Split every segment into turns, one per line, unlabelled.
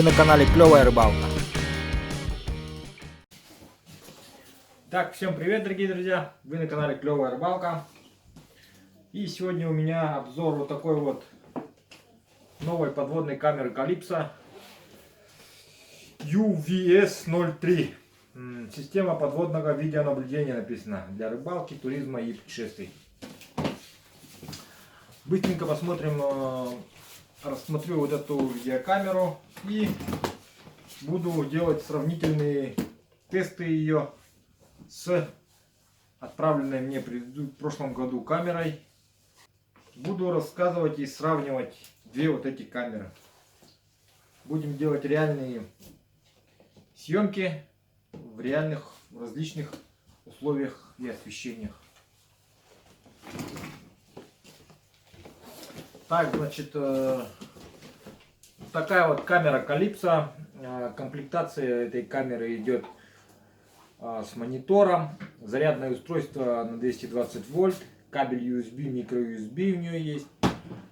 Вы на канале Клевая Рыбалка.
Так, всем привет, дорогие друзья! Вы на канале Клевая Рыбалка. И сегодня у меня обзор вот такой вот новой подводной камеры Calypso UVS-03. Система подводного видеонаблюдения написано для рыбалки, туризма и путешествий. Быстренько посмотрим, рассмотрю вот эту видеокамеру и буду делать сравнительные тесты ее с отправленной мне в прошлом году камерой. Буду рассказывать и сравнивать две вот эти камеры. Будем делать реальные съемки в реальных различных условиях и освещениях. Так, значит, такая вот камера Calypso. Комплектация этой камеры идет с монитором, зарядное устройство на 220 вольт, кабель USB, micro-USB у нее есть,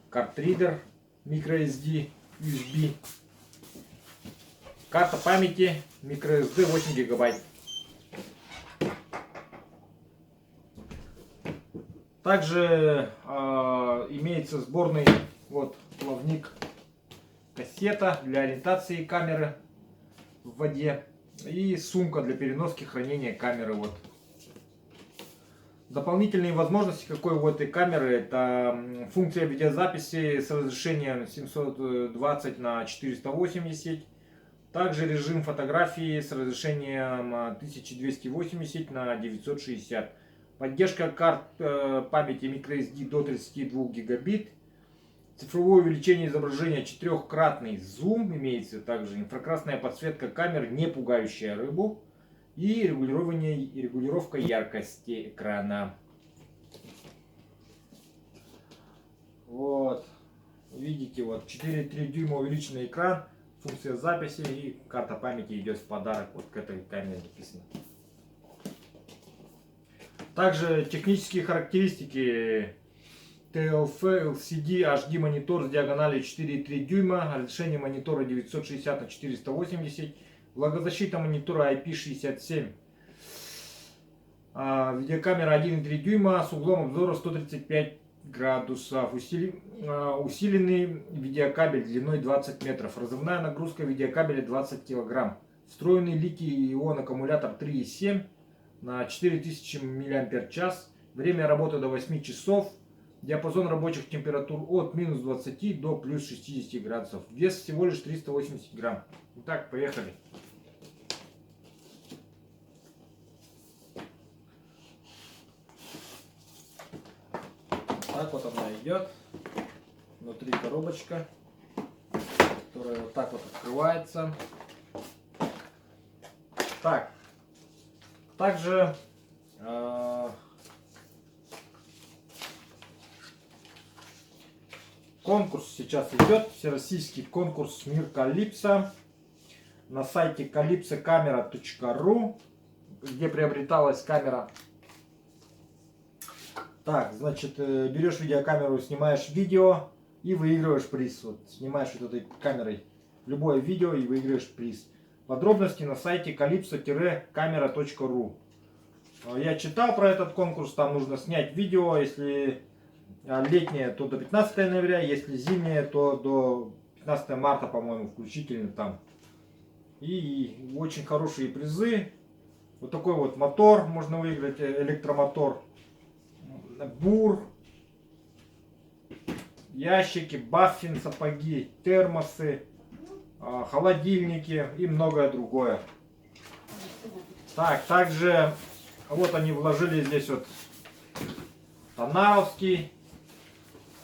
картридер microSD, USB, карта памяти microSD 8 гигабайт. Также имеется сборный вот плавник, кассета для ориентации камеры в воде и сумка для переноски хранения камеры. Вот. Дополнительные возможности какой у этой камеры — это функция видеозаписи с разрешением 720 на 480, также режим фотографии с разрешением 1280 на 960, поддержка карт памяти microSD до 32 гигабит, цифровое увеличение изображения, 4-кратный зум имеется, также инфракрасная подсветка камер, не пугающая рыбу, и регулировка яркости экрана. Вот, видите, вот 4,3 дюйма увеличенный экран, функция записи и карта памяти идет в подарок вот к этой камере написано. Также технические характеристики: TLF LCD HD монитор с диагональю 4,3 дюйма, разрешение монитора 960 на 480, влагозащита монитора IP67, видеокамера 1,3 дюйма с углом обзора 135 градусов, усиленный видеокабель длиной 20 метров, разрывная нагрузка видеокабеля 20 килограмм, встроенный литий-ион аккумулятор 3,7 на 4000 мАч, время работы до 8 часов, диапазон рабочих температур от минус 20 до плюс 60 градусов. Вес всего лишь 380 грамм. Итак, поехали. Так вот она идет. Внутри коробочка, которая вот так вот открывается. Так. Также конкурс сейчас идет, всероссийский конкурс «Мир Calypso» на сайте calypsocamera.ru, где приобреталась камера. Так, значит, берешь видеокамеру, снимаешь видео и выигрываешь приз. Вот, снимаешь вот этой камерой любое видео и выигрываешь приз. Подробности на сайте calypso-camera.ru. Я читал про этот конкурс, там нужно снять видео, если летнее, то до 15 ноября, если зимнее, то до 15 марта, по-моему, включительно там. И очень хорошие призы. Вот такой вот мотор можно выиграть, электромотор, бур, ящики, баффин, сапоги, термосы, холодильники и многое другое. Так, также вот они вложили здесь вот Танаровский,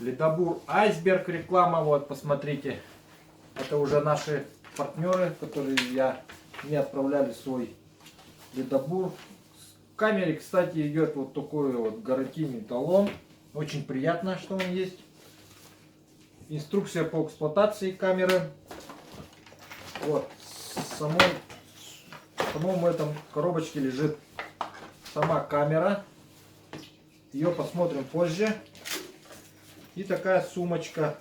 ледобур Айсберг, реклама, вот, посмотрите. Это уже наши партнеры, которые мне отправляли свой ледобур. В камере, кстати, идет вот такой вот гарантийный талон. Очень приятно, что он есть. Инструкция по эксплуатации камеры. Вот, в самом этом коробочке лежит сама камера. Ее посмотрим позже. И такая сумочка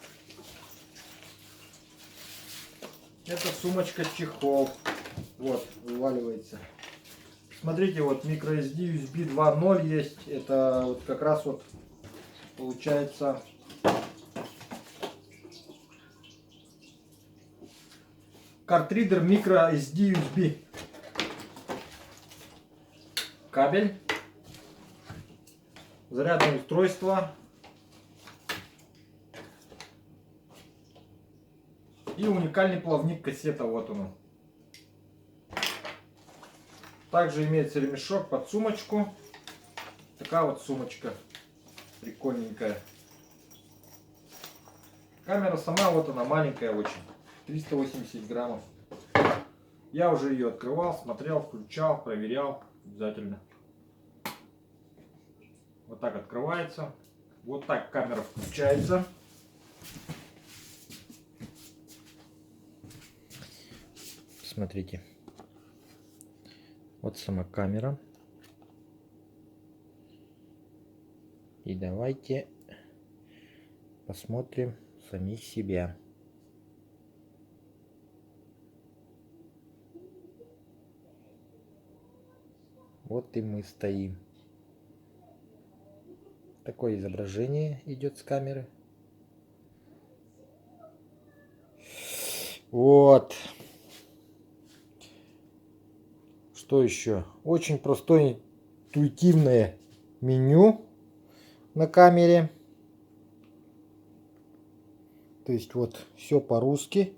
Это сумочка-чехол. Вот, вываливается. Смотрите, вот microSD USB 2.0 есть. Это вот как раз вот получается картридер microSD USB. Кабель. Зарядное устройство. И уникальный плавник кассета. Вот он. Также имеется ремешок под сумочку. Такая вот сумочка. Прикольненькая. Камера сама, вот она, маленькая очень. 380 граммов. Я уже ее открывал, смотрел, включал, проверял. Обязательно. Вот так открывается. Вот так камера включается. Смотрите. Вот сама камера. И давайте посмотрим самих себя. Вот и мы стоим. Такое изображение идет с камеры. Вот. Что еще? Очень простое, интуитивное меню на камере. То есть вот все по-русски.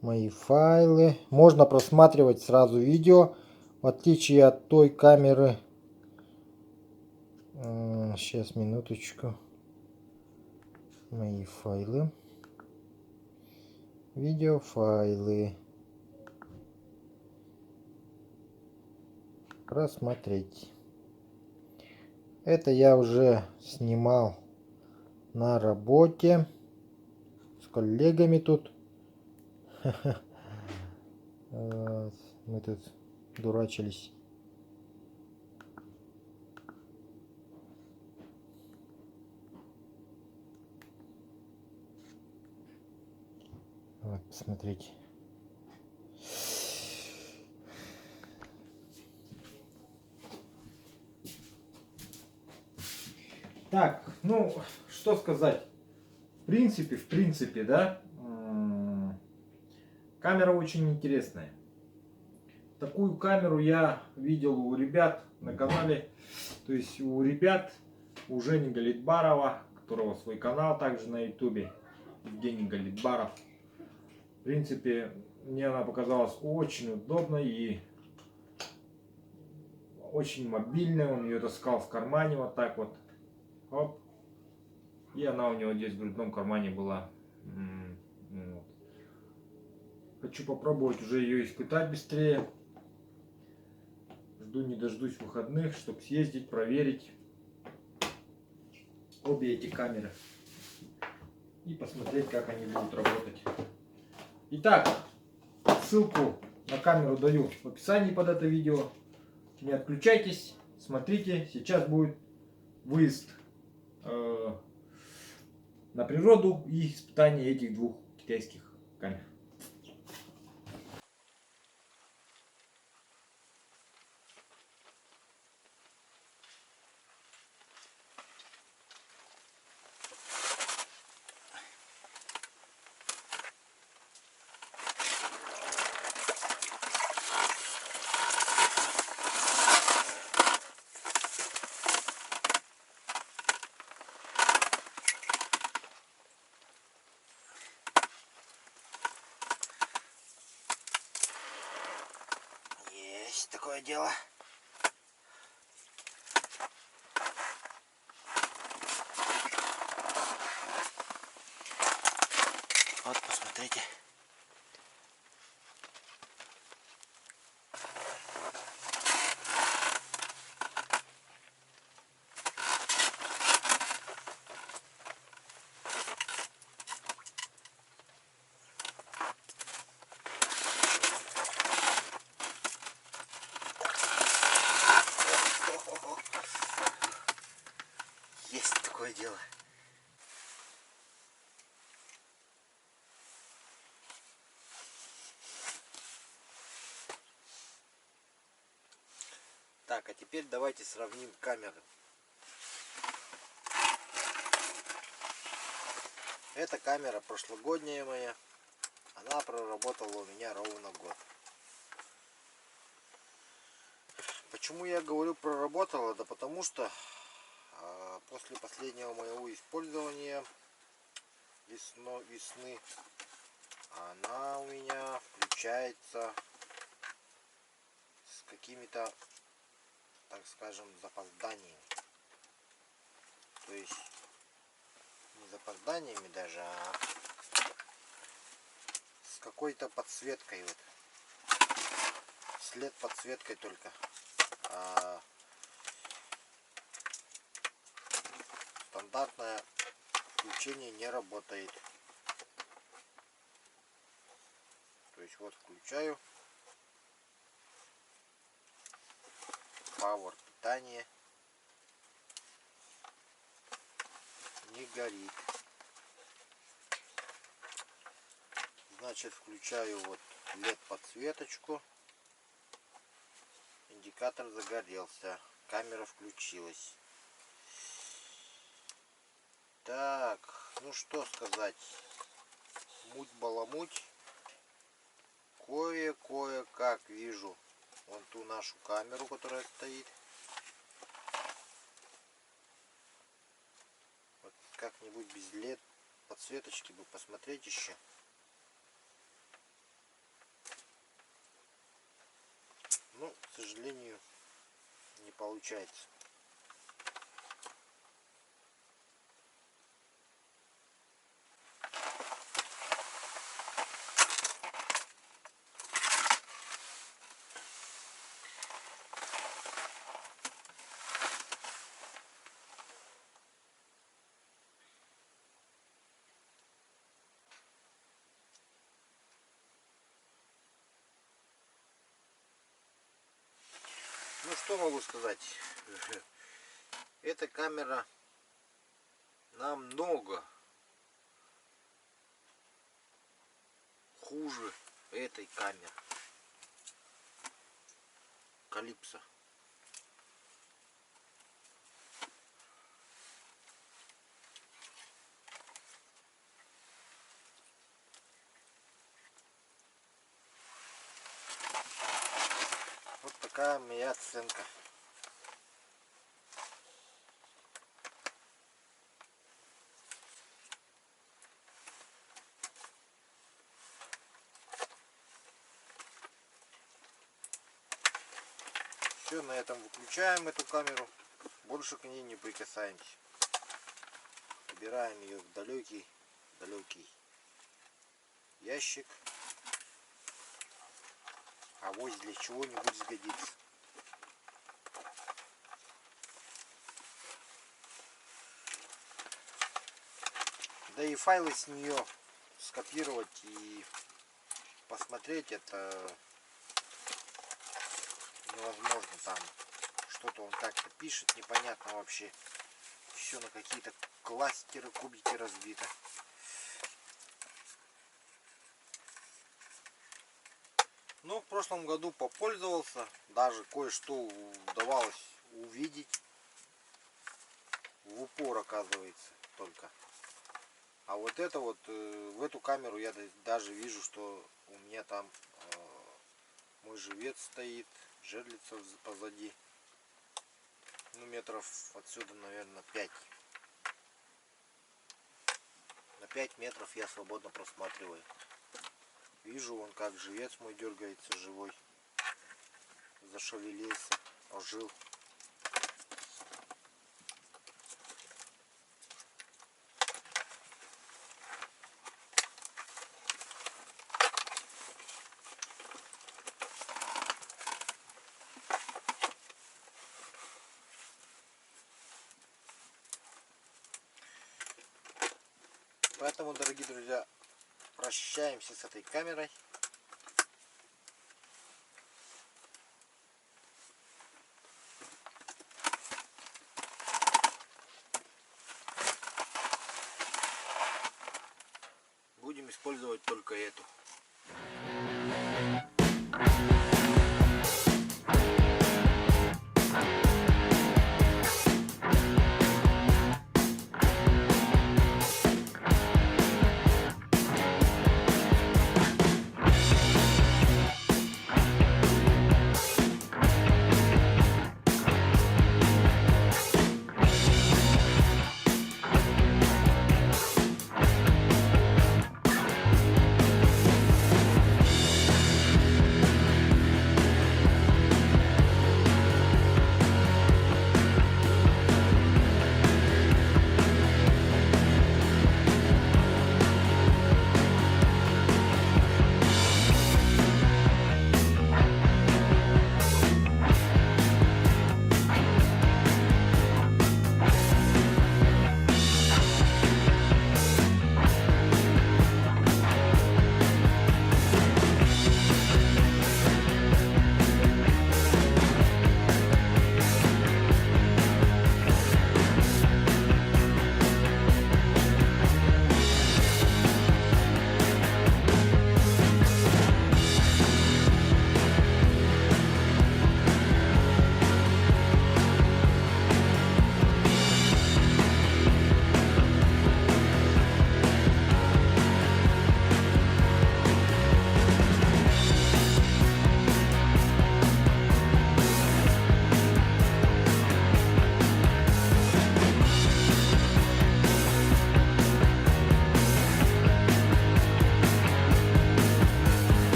Мои файлы. Можно просматривать сразу видео. В отличие от той камеры. Сейчас, минуточку. Мои файлы. Видеофайлы. Просмотреть. Это я уже снимал на работе с коллегами тут. Мы тут дурачились. Вот, посмотрите. Так, ну, что сказать. В принципе, да, камера очень интересная. Такую камеру я видел у ребят на канале. То есть у ребят, у Жени Галитбарова, у которого свой канал также на ютубе. Евгений Галитбаров. В принципе, мне она показалась очень удобной и очень мобильной. Он ее таскал в кармане вот так вот. Оп. И она у него здесь в грудном кармане была. Вот. Хочу попробовать уже ее испытать быстрее. Жду не дождусь выходных, чтобы съездить, проверить обе эти камеры. И посмотреть, как они будут работать. Итак, ссылку на камеру даю в описании под это видео. Не отключайтесь, смотрите. Сейчас будет выезд на природу и испытание этих двух китайских камер.
Есть такое дело. Вот, посмотрите. Есть такое дело. Так, а теперь давайте сравним камеры. Эта камера прошлогодняя моя. Она проработала у меня ровно год. Почему я говорю проработала? Да потому что после последнего моего использования весны она у меня включается с какими-то, так скажем, запозданиями. То есть не запозданиями даже, а с какой-то подсветкой. Вот. След подсветкой только. Стандартное включение не работает. То есть вот включаю. Power питание. Не горит. Значит, включаю вот LED подсветочку. Индикатор загорелся. Камера включилась. Так, ну что сказать. Муть-баламуть. Кое-как вижу вон ту нашу камеру, которая стоит. Вот как-нибудь без LED подсветочки бы посмотреть еще. Ну, к сожалению, не получается. Ну что могу сказать? Эта камера намного хуже этой камеры Calypso. Вот такая моя оценка. Все, на этом выключаем эту камеру. Больше к ней не прикасаемся. Убираем ее в далекий ящик. Авось для чего-нибудь сгодится. Да и файлы с нее скопировать и посмотреть это невозможно. Там что-то он как-то пишет непонятно вообще. Все на какие-то кластеры, кубики разбито. Но в прошлом году попользовался, даже кое-что удавалось увидеть в упор, оказывается, только. А вот это вот, в эту камеру я даже вижу, что у меня там мой живец стоит, жерлица позади. Ну, метров отсюда, наверное, 5. На 5 метров я свободно просматриваю. Вижу, он как живец мой дергается живой. Зашевелился, ожил. Поэтому, дорогие друзья, прощаемся с этой камерой. Будем использовать только эту.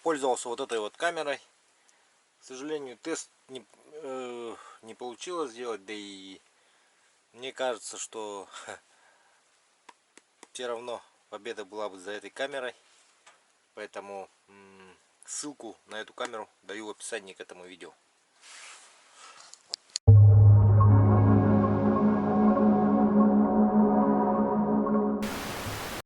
пользовался вот этой вот камерой. К сожалению, тест не получилось сделать, да и мне кажется, что все равно победа была бы за этой камерой. Поэтому ссылку на эту камеру даю в описании к этому видео.